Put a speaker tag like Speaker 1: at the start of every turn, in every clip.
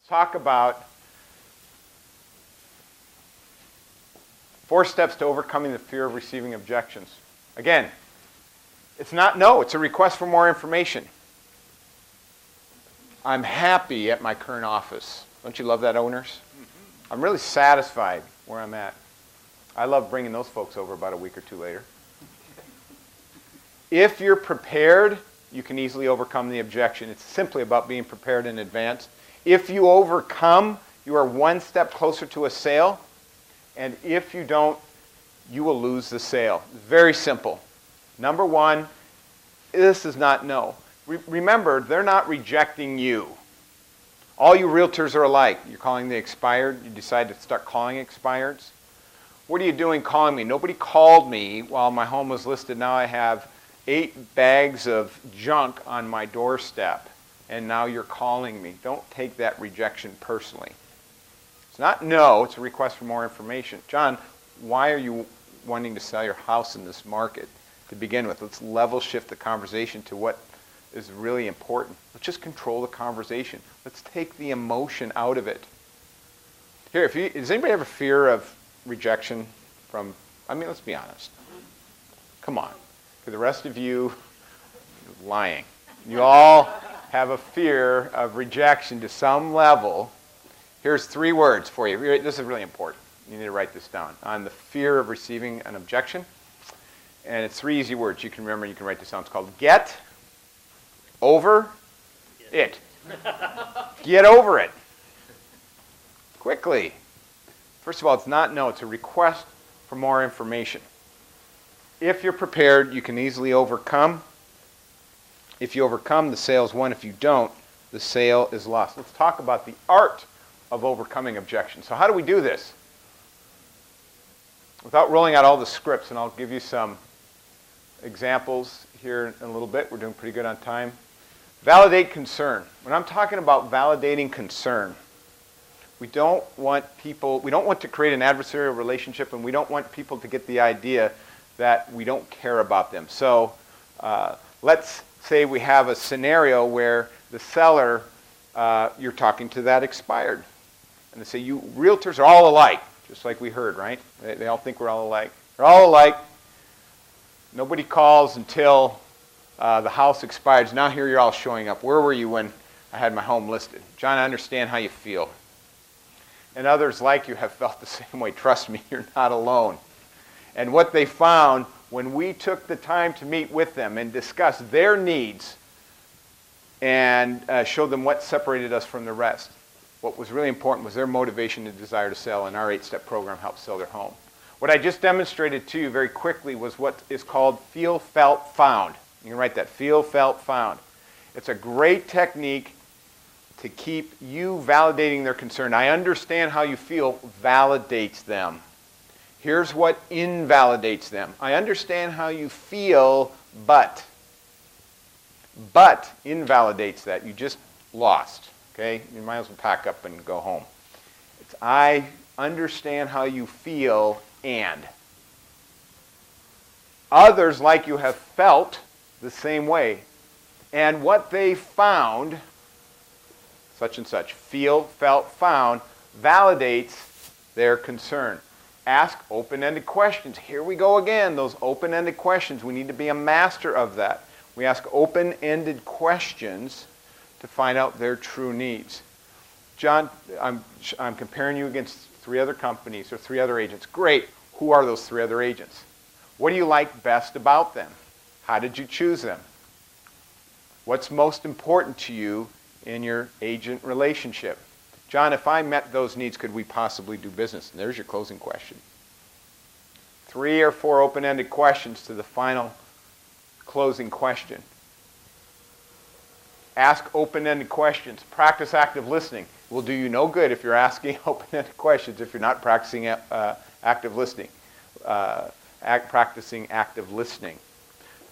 Speaker 1: talk about 4 steps to overcoming the fear of receiving objections. Again, it's not no, it's a request for more information. I'm happy at my current office. Don't you love that, owners? I'm really satisfied where I'm at. I love bringing those folks over about a week or 2 later. If you're prepared, you can easily overcome the objection. It's simply about being prepared in advance. If you overcome, you are 1 step closer to a sale. And if you don't, you will lose the sale. Very simple. Number 1, this is not no. Remember, they're not rejecting you. All you realtors are alike. You're calling the expired. You decide to start calling expireds. What are you doing calling me? Nobody called me while my home was listed. Now I have 8 bags of junk on my doorstep, and now you're calling me. Don't take that rejection personally. It's not no, it's a request for more information. John, why are you wanting to sell your house in this market? To begin with, let's level shift the conversation to what is really important. Let's just control the conversation. Let's take the emotion out of it. Here, does anybody have a fear of rejection from, let's be honest. Come on. For the rest of you, you're lying. You all have a fear of rejection to some level. Here's 3 words for you. This is really important. You need to write this down. On the fear of receiving an objection. And it's 3 easy words. You can remember, you can write this down. It's called get over it. Get over it. Quickly. First of all, it's not no. It's a request for more information. If you're prepared, you can easily overcome. If you overcome, the sale is won. If you don't, the sale is lost. Let's talk about the art of overcoming objections. So how do we do this? Without rolling out all the scripts, and I'll give you some examples here in a little bit. We're doing pretty good on time. Validate concern. When I'm talking about validating concern, we don't want to create an adversarial relationship, and we don't want people to get the idea that we don't care about them. So let's say we have a scenario where the seller, you're talking to that expired. And they say, you realtors are all alike, just like we heard, right? They all think we're all alike. They're all alike. Nobody calls until the house expires. Now here you're all showing up. Where were you when I had my home listed? John, I understand how you feel. And others like you have felt the same way. Trust me, you're not alone. And what they found when we took the time to meet with them and discuss their needs and show them what separated us from the rest, what was really important was their motivation and desire to sell, and our 8-step program helped sell their home. What I just demonstrated to you very quickly was what is called feel, felt, found. You can write that, feel, felt, found. It's a great technique to keep you validating their concern. I understand how you feel validates them. Here's what invalidates them. I understand how you feel, but invalidates that. You just lost. Okay? You might as well pack up and go home. It's I understand how you feel, and. Others, like you, have felt the same way. And what they found, such and such, feel, felt, found, validates their concern. Ask open-ended questions. Here we go again, those open-ended questions. We need to be a master of that. We ask open-ended questions to find out their true needs. John, I'm comparing you against 3 other companies or 3 other agents. Great. Who are those 3 other agents? What do you like best about them? How did you choose them? What's most important to you in your agent relationship? John, if I met those needs, could we possibly do business? And there's your closing question. 3 or 4 open-ended questions to the final closing question. Ask open-ended questions. Practice active listening. Will do you no good if you're asking open-ended questions if you're not practicing active listening. Practicing active listening.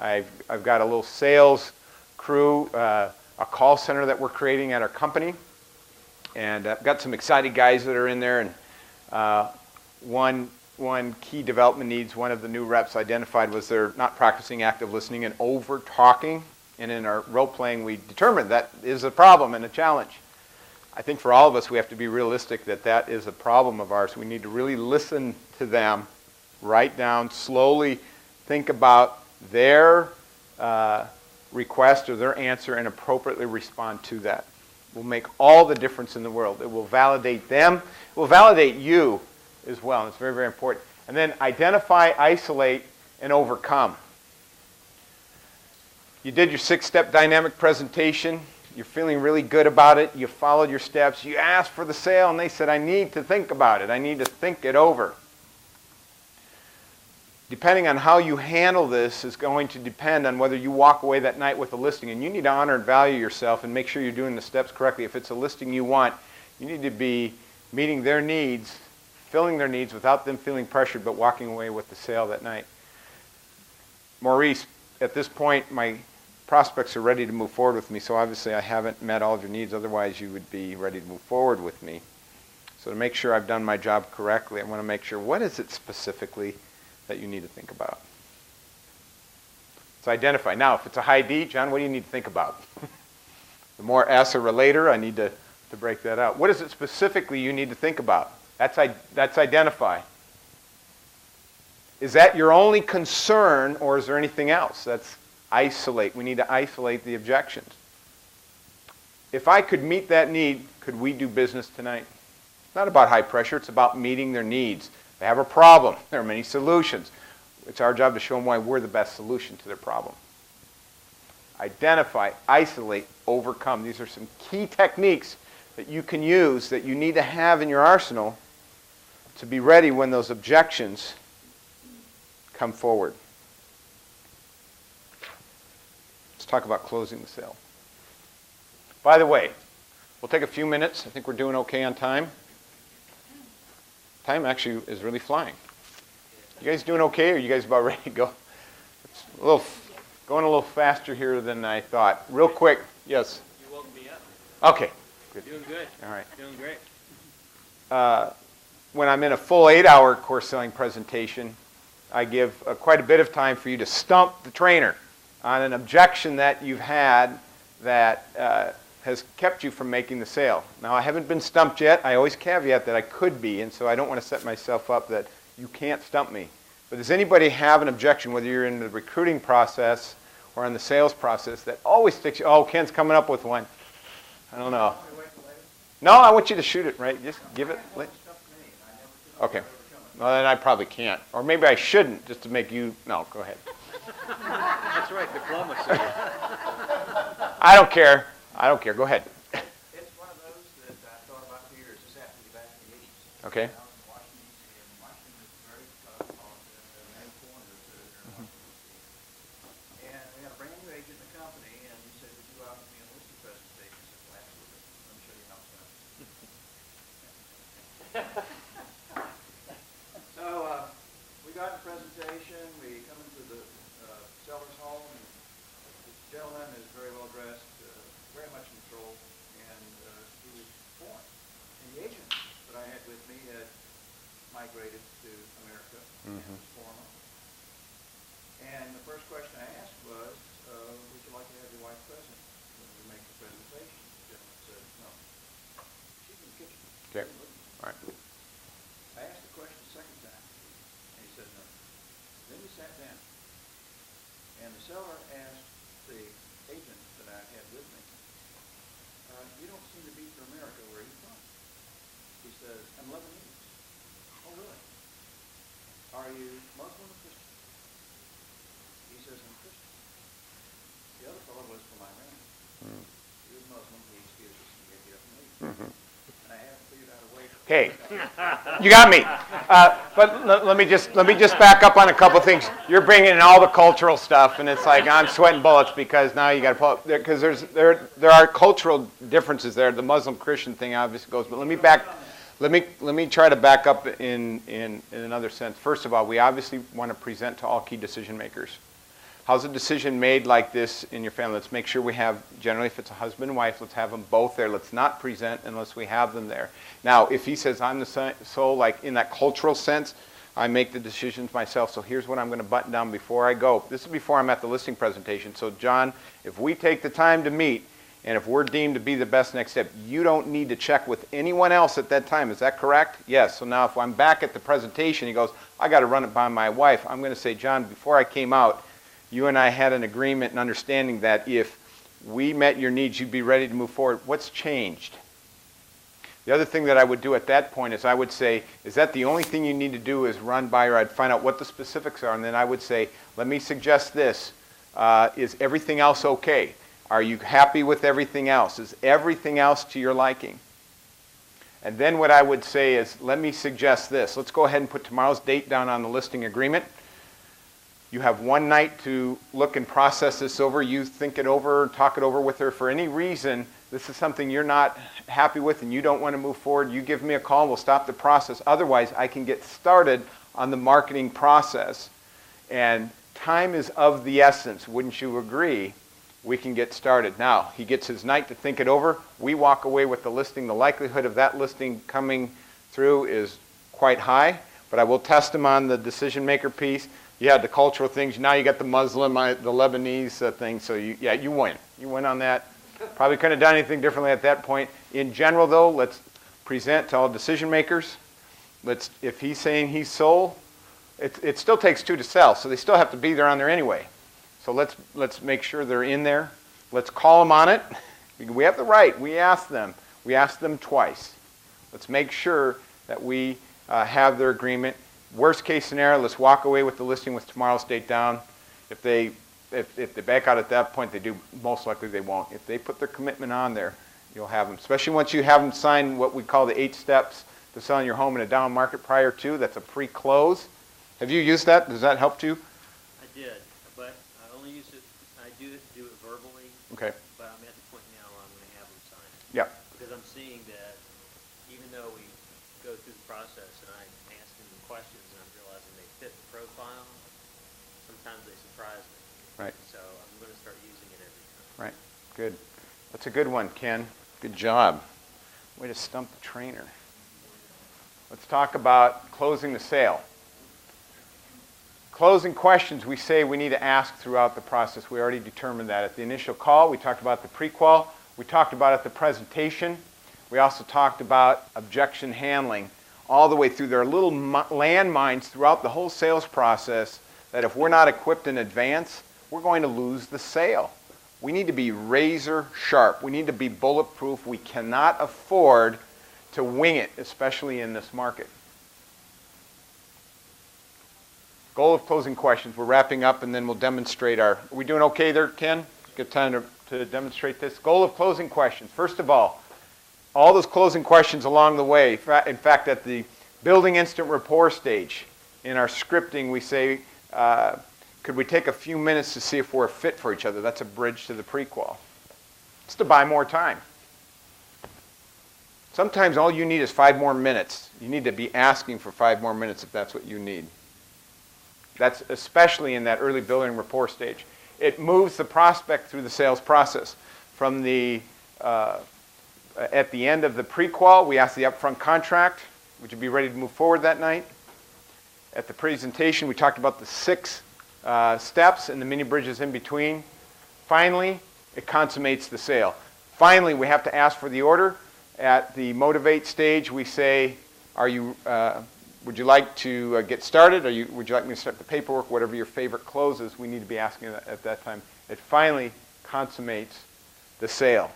Speaker 1: I've got a little sales crew, a call center that we're creating at our company, and I've got some excited guys that are in there. And one key development needs one of the new reps identified was they're not practicing active listening and over talking. And in our role playing, we determined that is a problem and a challenge. I think for all of us, we have to be realistic that that is a problem of ours. We need to really listen to them, write down, slowly think about their request or their answer and appropriately respond to that. It will make all the difference in the world. It will validate them. It will validate you as well. And it's very, very important. And then identify, isolate, and overcome. You did your 6-step dynamic presentation. You're feeling really good about it. You followed your steps. You asked for the sale, and they said, I need to think about it. I need to think it over. Depending on how you handle this is going to depend on whether you walk away that night with a listing. And you need to honor and value yourself and make sure you're doing the steps correctly. If it's a listing you want, you need to be meeting their needs, filling their needs without them feeling pressured, but walking away with the sale that night. Maurice, at this point, my prospects are ready to move forward with me, so obviously I haven't met all of your needs. Otherwise, you would be ready to move forward with me. So to make sure I've done my job correctly, I want to make sure, what is it specifically that you need to think about? So identify. Now, if it's a high D, John, what do you need to think about? The more S or relator, I need to break that out. What is it specifically you need to think about? That's identify. Is that your only concern, or is there anything else? That's isolate. We need to isolate the objections. If I could meet that need, could we do business tonight? It's not about high pressure. It's about meeting their needs. They have a problem. There are many solutions. It's our job to show them why we're the best solution to their problem. Identify, isolate, overcome. These are some key techniques that you can use, that you need to have in your arsenal to be ready when those objections come forward. Let's talk about closing the sale. By the way, we'll take a few minutes. I think we're doing okay on time. Time actually is really flying. You guys doing okay, or are you guys about ready to go? It's going a little faster here than I thought. Real quick, yes?
Speaker 2: You woke me up.
Speaker 1: Okay. Good.
Speaker 2: Doing good.
Speaker 1: All right.
Speaker 2: Doing great.
Speaker 1: When I'm in a full 8-hour course selling presentation, I give quite a bit of time for you to stump the trainer on an objection that you've had that has kept you from making the sale. Now, I haven't been stumped yet. I always caveat that I could be, and so I don't want to set myself up that you can't stump me. But does anybody have an objection, whether you're in the recruiting process or in the sales process, that always sticks you? Oh, Ken's coming up with one. I don't know. No, I want you to shoot it, right? Just give it. Okay. Well, then I probably can't. Or maybe I shouldn't, just to make you... No, go ahead.
Speaker 2: That's right, diplomacy.
Speaker 1: I don't care. I don't care. Go ahead.
Speaker 3: It's one of those that I thought about for years. This happened back in the 80s.
Speaker 1: Okay.
Speaker 3: I was in Washington, D.C., and Washington is very cosmopolitan. There are many foreigners that are there in Washington, D.C. And we had a brand new agent in the company, and he said, would you go out with me on a listing presentation? I said, well, absolutely. Let me show you how it's done. So we got the presentation. We come into the seller's home, and the gentleman is very well dressed, very much in control, and he was foreign. And the agent that I had with me had migrated to America and was foreign. And the first question I asked was, would you like to have your wife present when we make the presentation? The gentleman said, no. She's in the kitchen.
Speaker 1: Okay. All right.
Speaker 3: I asked the question a second time, and he said no. Then we sat down, and the seller asked the agent that I had with me, you don't seem to be from America. Where are you from? He says, I'm Lebanese. Oh, really? Are you Muslim or Christian? He says, I'm Christian. The other fellow was from Iran. He was Muslim. He excused us and gave me up and leave. And I haven't figured out a way.
Speaker 1: Okay, you got me. But let me just back up on a couple things. You're bringing in all the cultural stuff, and it's like I'm sweating bullets because now you got to pull up because there are cultural differences there. The Muslim-Christian thing obviously goes, but let me try to back up in another sense. First of all, we obviously want to present to all key decision makers. How's a decision made like this in your family? Let's make sure we have, generally if it's a husband and wife, let's have them both there. Let's not present unless we have them there. Now, if he says I'm the soul, like in that cultural sense, I make the decisions myself, so here's what I'm going to button down before I go. This is before I'm at the listing presentation. So John, if we take the time to meet, And if we're deemed to be the best next step, you don't need to check with anyone else at that time. Is that correct? Yes. So now if I'm back at the presentation, he goes, I got to run it by my wife. I'm going to say, John, before I came out, you and I had an agreement and understanding that if we met your needs, you'd be ready to move forward. What's changed? The other thing that I would do at that point is I would say, is that the only thing you need to do is run by, or I'd find out what the specifics are, and then I would say, let me suggest this. Is everything else okay? Are you happy with everything else? Is everything else to your liking? And then what I would say is, let me suggest this. Let's go ahead and put tomorrow's date down on the listing agreement. You have one night to look and process this over. You think it over, talk it over with her. For any reason, this is something you're not happy with and you don't want to move forward, you give me a call and we'll stop the process. Otherwise, I can get started on the marketing process. And time is of the essence. Wouldn't you agree? We can get started. Now, he gets his night to think it over. We walk away with the listing. The likelihood of that listing coming through is quite high, but I will test him on the decision maker piece. You had the cultural things. Now you got the Muslim, the Lebanese thing. So you win. You win on that. Probably couldn't have done anything differently at that point. In general, though, let's present to all decision makers. If he's saying he's sold, it still takes two to sell, so they still have to be there on there anyway. So let's make sure they're in there. Let's call them on it. We have the right. We asked them. We asked them twice. Let's make sure that we have their agreement. Worst case scenario, let's walk away with the listing with tomorrow's date down. If they back out at that point, they do. Most likely they won't. If they put their commitment on there, you'll have them. Especially once you have them sign what we call the 8 steps to selling your home in a down market prior to. That's a pre-close. Have you used that? Does that help you?
Speaker 2: I did, but I only use it, I do it verbally.
Speaker 1: Okay.
Speaker 2: But I'm at the point now where I'm going to have them sign it.
Speaker 1: Yeah.
Speaker 2: Because I'm seeing that even though we go through the process and I'm asking them questions and I'm realizing they fit the profile, sometimes they surprise me.
Speaker 1: Right.
Speaker 2: So I'm going to start using it every time.
Speaker 1: Right. Good. That's a good one, Ken. Good job. Way to stump the trainer. Let's talk about closing the sale. Closing questions we say we need to ask throughout the process. We already determined that. At the initial call, we talked about the pre-qual. We talked about at the presentation. We also talked about objection handling all the way through. There are little landmines throughout the whole sales process that if we're not equipped in advance, we're going to lose the sale. We need to be razor sharp. We need to be bulletproof. We cannot afford to wing it, especially in this market. Goal of closing questions. We're wrapping up and then we'll demonstrate are we doing okay there, Ken? Good time to demonstrate this. Goal of closing questions. First of all those closing questions along the way. In fact, at the building instant rapport stage in our scripting, we say, could we take a few minutes to see if we're a fit for each other? That's a bridge to the pre-qual. It's to buy more time. Sometimes all you need is 5 more minutes. You need to be asking for 5 more minutes if that's what you need. That's especially in that early building rapport stage. It moves the prospect through the sales process. From the at the end of the pre-qual, we ask the upfront contract. Would you be ready to move forward that night? At the presentation, we talked about the 6 steps and the mini bridges in between. Finally, it consummates the sale. Finally, we have to ask for the order. At the motivate stage, we say, would you like to get started? Would you like me to start the paperwork? Whatever your favorite close is, we need to be asking at that time. It finally consummates the sale.